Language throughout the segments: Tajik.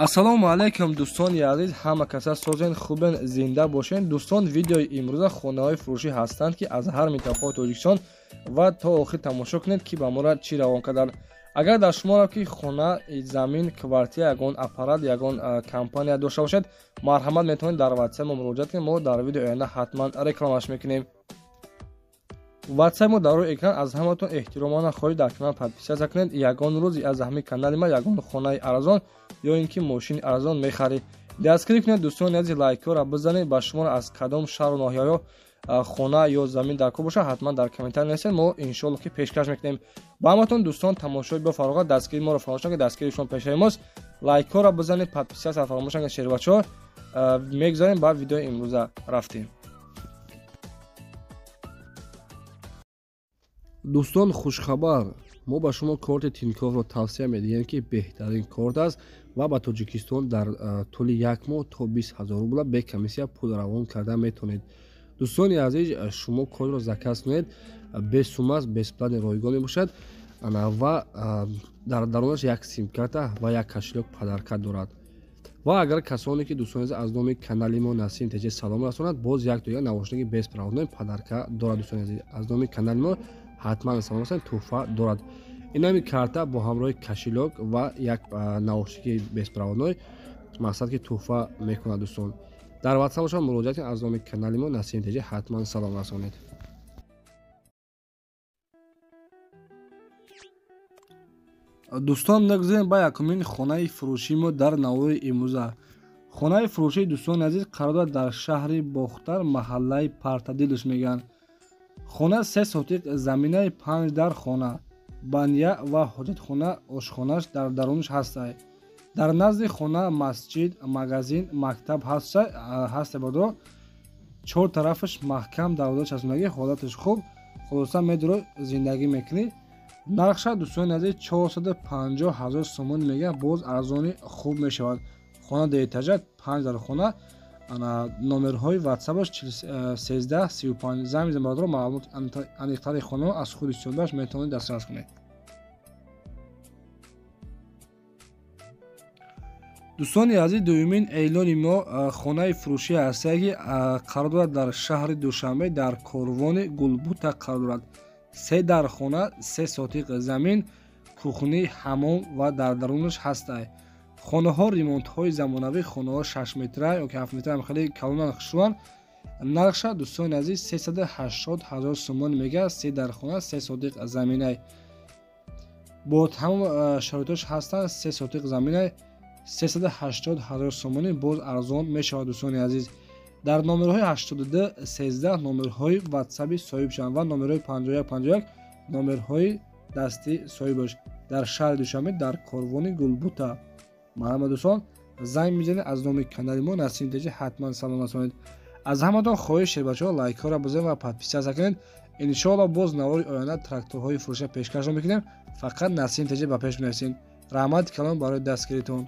ассалому алайкум дӯстони азиз, ҳама каса созен хубен, зинда бошен. дӯстон, видеои имрӯза хонаҳои фурӯшӣ ҳастанд ки аз ҳар минтақаҳои Тоҷикистон ва то охир тамошо кунед ки ба моро чӣ равон карданд. агар дар шуморо ки хона, замин, квартира, ягон аппарат, ягон компания дошта бошед, марҳамат метавонед дар ватсап мо муроҷиат кунед. мо дар видеои оянда ҳатман рекламаш мекунем. ватсап мо дар рӯи экран. аз ҳаматон эҳтиромона хоҳиш дар канал подписатсия кунед. ягон рӯзи аз ҳамин канали ма ягон хонаи арзон ё ин ки мошини арзон мехаред, дастгирӣ кунед. дӯстони азиз, лайкҳоро бизанед. ба шуморо аз кадом шаҳру ноҳияҳо хона ё замин дар кор бошад, ҳатман дар комментар нависед. мо иншоалло ки пешкаш мекунем. ба ҳаматон дӯстон, тамошои бафароғат, дастгирии моро фаромӯш накунед. дастгирии шумо пешраи мост. лайкҳоро бизанед, подписатсия фаромӯш накунед. шербачаҳо мегзарем ба видеои имрӯза рафтем. дӯстон, хушхабар, мо ба шумо корти тинькоффро тавсия медиҳем ки беҳтарин корт аст ва ба Тоҷикистон дар тӯли як моҳ то 20 000 рубл бе комиссия пул равон карда метавонед. дӯстони азиз, шумо кортро заказ кунед, бе сумма аст, бесплатни ройгон мебошад ва дар дарунаш як симкарта ва як кошелек падарка дорад. ва агар касоне ки дӯстони азиз аз номи канали мо Насим Теҷи салом расонад, боз як дуя навошники беспроводной падарка дорад. дӯстони азиз, аз номи канали мо ҳатман салом расонад, туҳфа дорад. ин ҳами карта бо ҳамроҳи кошелек ва як наушники беспроводной мақсад ки туҳфа мекунад. дӯстон, дар ватсапашон муроҷиат кунед. аз номи канали мо Насим Теҷи ҳатман салом расонед. дӯстон, мегузарем ба якумин хонаи фурӯшии мо дар навори имрӯза. хонаи фурӯшии дӯстони азиз қарор дорад дар шаҳри Бохтар, маҳаллаи Партадилуш мегӯянд. хона 3 сотиқ заминаи 5 дар хона, баня ва ҳоҷатхона, ошхонааш дар дарунаш ҳастад. дар назди хона масҷид, магазин, мактаб ҳаста бодро. 4 тарафаш маҳкам дарвоза часпондагӣ, ҳолаташ хуб, хулоса медуро зиндагӣ мекунӣ. нархша дӯстони азиз 450 000 сомон мегӯянд, боз арзони хуб мешавад. хона деэтажа, 5 дар хона. номерҳои ватсапаш 13 35 зам мезанед бародро. маълумот аниқтари хонаро аз худи соҳибаш метавонед дастрас кунед. дӯстони азиз, дуюмин эълони мо хонаи фурӯшӣ ҳастае ки қарор дорад дар шаҳри Душанбе, дар корвони Гулбута қарор дорад. 3 дар хона, 3 сотиқ замин, кухни, ҳаммом ва дар дарунаш ҳастае. хонаҳо ремонтҳои замонавӣ, хонаҳо 6 метра ё ки 7 метра хеле калонан хушрӯянд. нархша дӯстони азиз 380 000 сомон мегӯяд. 3 дар хона, 3 сотиқ заминай бо тамом шароитош ҳастанд. 3 сотиқ заминай 380 000 сомонӣ, боз арзон мешавад. дӯстони азиз, дар номерҳои 82 13 номерҳои ватсаби соҳибшанд ва номерҳои 51 51 номерҳои дасти соҳибаш дар шаҳри Душанбе, дар корвони Гулбута. марҳамат дӯстон, занг мезанед. аз номи канали мо Насим Теҷи ҳатман салом расонед. аз ҳаматон хоҳиш шербачаҳо лайкҳоро бизанед ва подписатсия кунед. иншоалло боз навори оянда тракторҳои фурӯша пешкаш мекунем. фақат Насим Теҷи ба пеш менависед. раҳмати калон барои дастгиритон.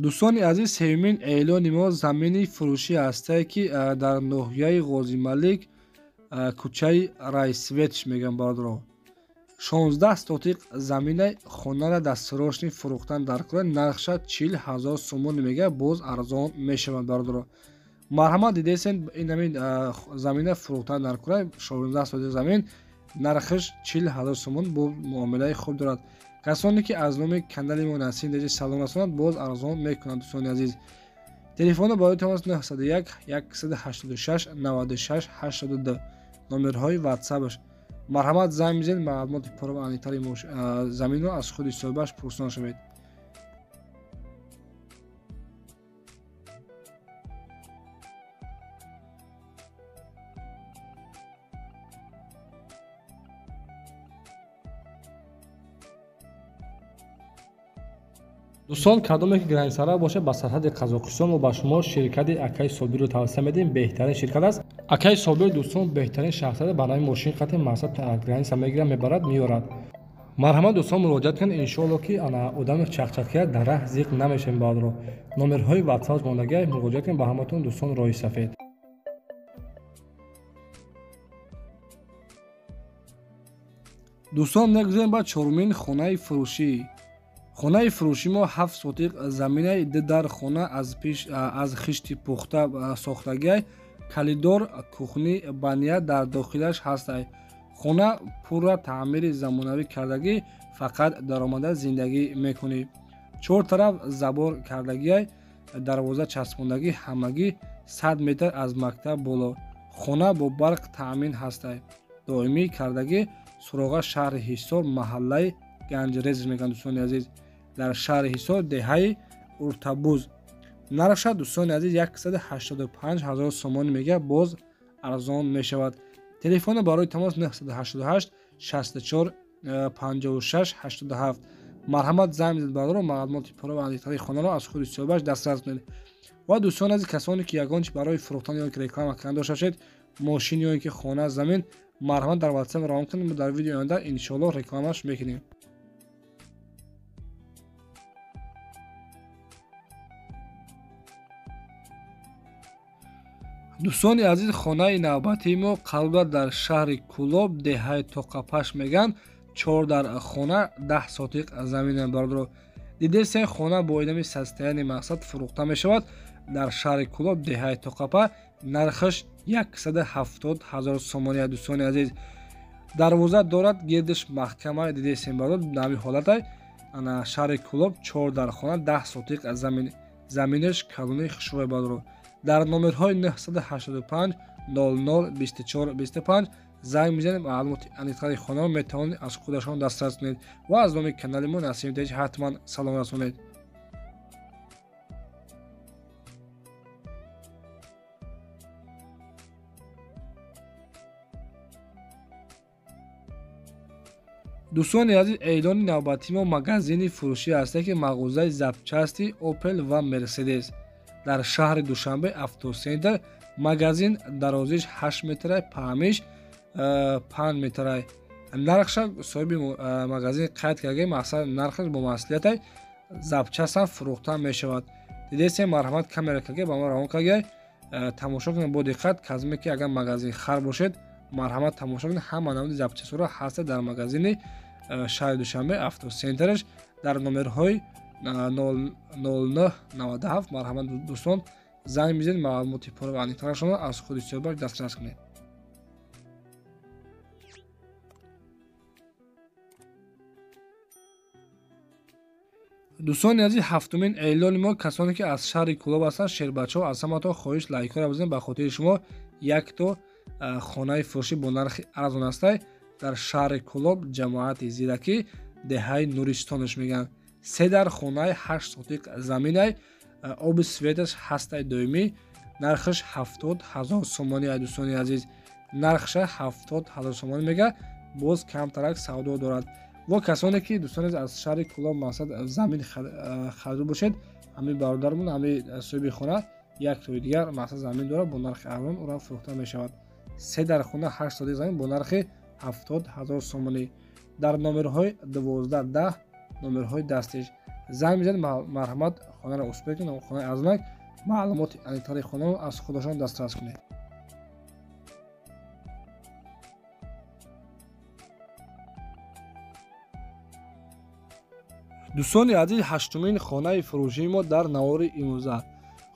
дӯстони азиз, сеюмин эълони мо замини фурӯшӣ ҳастае ки дар ноҳияи Ғозималик, кӯчаи Райсветш мегӯям бародро. 16 сотиқ заминай, хонара дастфирошни фурӯхтан дар кор. нархша 40 000 сомон мегӯяд, боз арзон мешавад бародро. марҳамат дидесен, ин ҳамин замина фурӯхтан дар кор, 16 сотиқ замин, нархаш 40 000 сомон, бо муомилаи хуб дорад. касоне ки аз номи канали мо Насим Теҷи салом расонад, боз арзон мекунад. дӯстони азиз, телефони бароитон аст 901 186 96 82 номерҳои ватсапаш. марҳамат, занг мезанед. маълумоти пурра ва аниқтари заминро аз худи соҳибаш пурсон шавед. дӯстон, кадоме ки границара бошад ба сарҳади Қазоқистон, мо ба шумо ширкати Акай Собирро тавсия медиҳем. беҳтарин ширкат аст. Акай Собир дӯстон беҳтарин шахсият ба нави мошин қати мақсад граница мегирад, мебарад, меорад. марҳамат дӯстон муроҷиат кунед иншоалло ки ана одами чақчақия дар раҳ зиқ намешем баъдро. номерҳои ватсап мондагиаш муроҷиат кунед ба ҳаматон дӯстон роҳи сафед. дӯстон мегузарем ба чорумин хонаи фурӯшӣ. хонаи фурӯшӣ мо 7 сотиқ заминаи дар хона аз хишти пухта сохтагиай калидор кухни бания дар дохилаш ҳастай. хона пурра таъмири замонавӣ кардагӣ, фақат даромада зиндагӣ мекунӣ. 4 тараф забор кардагиай дарвоза часпондагӣ ҳамагӣ 100 метр аз мактаб боло. хона бо барқ таъмин ҳастай. доимӣ кардагӣ суроға шаҳри Ҳисор маҳаллаи Ганҷрез мегӯянд дӯстони азиз. дар шаҳри Ҳисор деҳаи Уртабуз. нархша дӯстони азиз 185 000 сомон мега боз арзон мешавад. телефони барои тамос 988 64 56 87. марҳамат занг бизанед барои маълумоти пурра ва андиқтари хонаро аз худи соҳибаш дастрас кунед. ва дӯстони азиз касоне ки ягон чи барои фурӯхтан ё ки реклама кардан дошта бошед, мошин ё ки хона замин, марҳамат дар ватсап равон кунед, дар видеои оянда иншоалло рекламаш мекунем. дӯстони азиз хонаи навбатии мо қарор дорад дар шаҳри Кӯлоб деҳаи Тоқапаш мегӯянд 4 дар хона 10 сотиқ замина бародаро. дидесен хона бо идами састаяни мақсад фурӯхта мешавад дар шаҳри Кӯлоб деҳаи Тоқапа. нархаш 170 000 сомония дӯстони азиз. дарвоза дорад, гирдиш маҳкама дидесен бародаро. дар ҳамин ҳолатай ана шаҳри Кӯлоб 4 дар хона 10 сотиқ замин. заминаш калони хушрӯй бародаро. дар номерҳои 985 00 24 25 занг мезанед. маълумоти андиқтари хонаро метавонед аз худашон дастрас кунед ва аз номи канали мо Насим Теж ҳатман салом расонед. дӯстони азиз, эълони навбатии мо магазини фурӯшӣ ҳастад ки мағозаи запчасти Opel ва Mercedes дар шаҳри Душанбе автосентр. магазин дарозиш 8 метрай, паҳмиш 5 метрай. нархша соҳиби магазин қайд кардаги мақсад нархаш бо маслиҳатай запчастам фурӯхта мешавад. дидесен марҳамат камера кардаги ба мо равон кардаги тамошо кунед бо диққат. казме ки агар магазин хар бошед, марҳамат тамошо кунед. ҳама наводи запчастҳоро ҳаста дар магазини шаҳри Душанбе автосентраш дар номерҳои 0997. марҳамат дӯстон занг мезанед, маълумоти пурра ва андиқтарашонро аз худи соҳибаш дастрас кунед. дӯстони азиз, ҳафтумин эълони мо касоне ки аз шаҳри Кӯлоб ҳастанд, шербачаҳо, аз ҳаматон хоҳиш лайкҳоро бизанед. ба хотири шумо якто хонаи фурӯшӣ бо нархи арзон ҳастай дар шаҳри Кӯлоб, ҷамоати Зиракӣ, деҳаи Нуристонош мегӯянд. 3 дар хонаи 8 сотиқ заминай оби светаш ҳастай доимӣ. нархаш 70 000 сомония дӯстони азиз. нархша 70 000 сомон мега боз камтарак савдо дорад. ва касоне ки дӯстони аз шаҳри Кӯлоб мақсад замин харида бошед, ҳамин бародармон, ҳамин соҳиби хона як тои дигар мақсад замин дорад бо нархи арзон, оро фурӯхта мешавад. 3 дар хона 8 сотиқ замин бо нархи 70 000 сомонӣ дар номерҳои 12-10 номерҳои дастиш. занг мезанед, марҳамат хонаро успех кунед. хонаи арзонак, маълумоти андиқтари хонаро аз худашон дастрас кунед. дӯстони азиз, ҳаштумин хонаи фурӯшии мо дар навори имрӯза.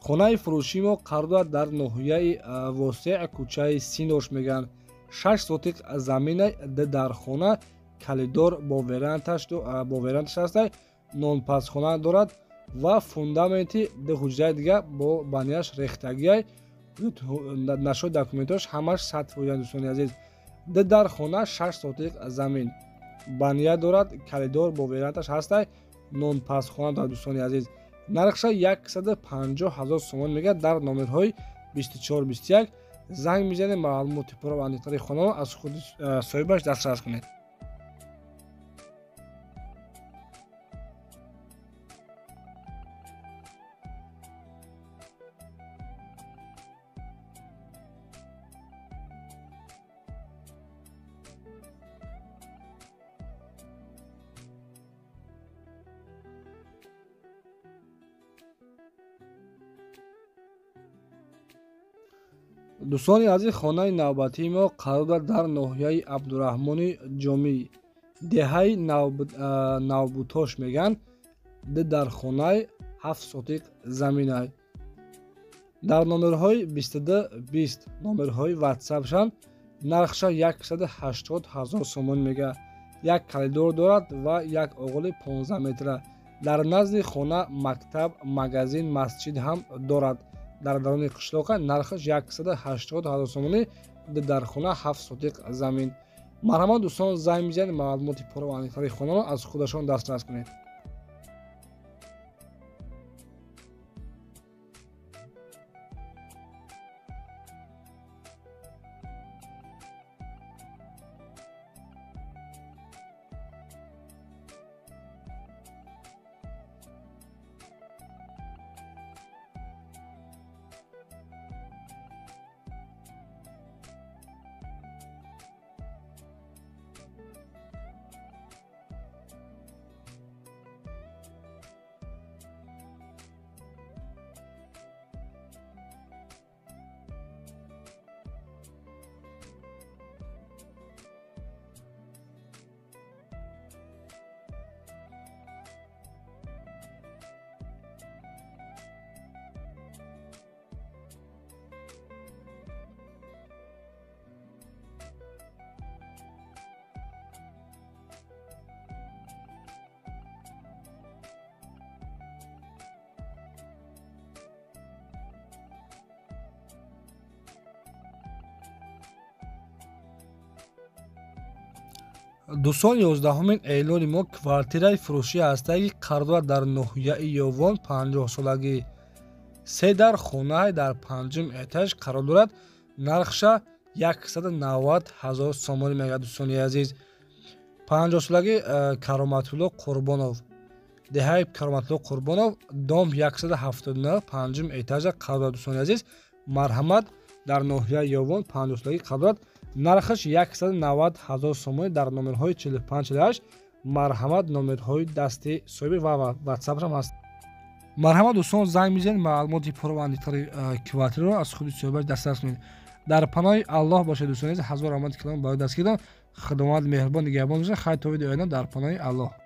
хонаи фурӯшии мо қарор дорад дар ноҳияи восеъ кӯчаи Синош мегӯянд. 6 сотиқ заминай дар хона калидор бо верандаш ҳастай. нонпасхона дорад ва фундаменти ҳуҷраи дигар бо банияш рехтагиай нашои документош ҳамаш 100%. дӯстони азиз, дар хона 6 сотиқ замин бания дорад, калидор бо верандаш ҳастай. нонпасхона дорад дӯстони азиз. нархша 150 000 сомон мега дар номерҳои 24-21. занг мезанед, маълумоти пурра ва андиқтари хонаро аз худи соҳибаш дастрас кунед. дӯстони азиз, хонаи навбатии мо қарор дорад дар ноҳияи Абдураҳмони Ҷомӣ, деҳаи Навбутош мегӯянд. дар хонаи 7 сотиқ заминай. дар номерҳои 2220 номерҳои ватсапшан нархша 180 000 сомон мегӯяд. як коридор дорад ва як оғили 15 метра. дар назди хона мактаб, магазин, масҷид ҳам дорад. дар даруни қишлоқа нархаш 180 000 сомонӣ. дар хона 7 сотиқ замин. марҳамат дӯстон, занг бизанед, маълумоти пурра ва аниқтари хонаро аз худашон дастрас кунед. дӯстон, 11-умин эълони мо квартираи фурӯшӣ ҳастааи қарор дар ноҳияи Ёвон 50-солагӣ. 3 дар хонаи дар 5-ум этаж қарор дорад. нархша 190 000 сомон мегӯяд. дӯстони азиз, 50-солаги Кароматулло Қурбонов, деҳаи Кароматулло Қурбонов, дом 179, 5-ум этажа қарор дорад. дӯстони азиз, марҳамат, дар ноҳияи Ёвон 50-солагӣ қарор дорад. нархаш 190 000 сомон. дар номерҳои 45-48 марҳамат, номерҳои дасти соҳиби ва ватсапшам ҳаст. марҳамат дӯстон, занг бизанед, маълумоти пурра ва аниқтари квартираро аз худи соҳибаш дастрас кунед. дар паноҳи Аллоҳ бошед дӯстони азиз. ҳазор раҳмати калом барои даст гирифтан. худованд меҳрубон нигаҳбон бошад. хайр то видеои оянда дар паноҳи Аллоҳ.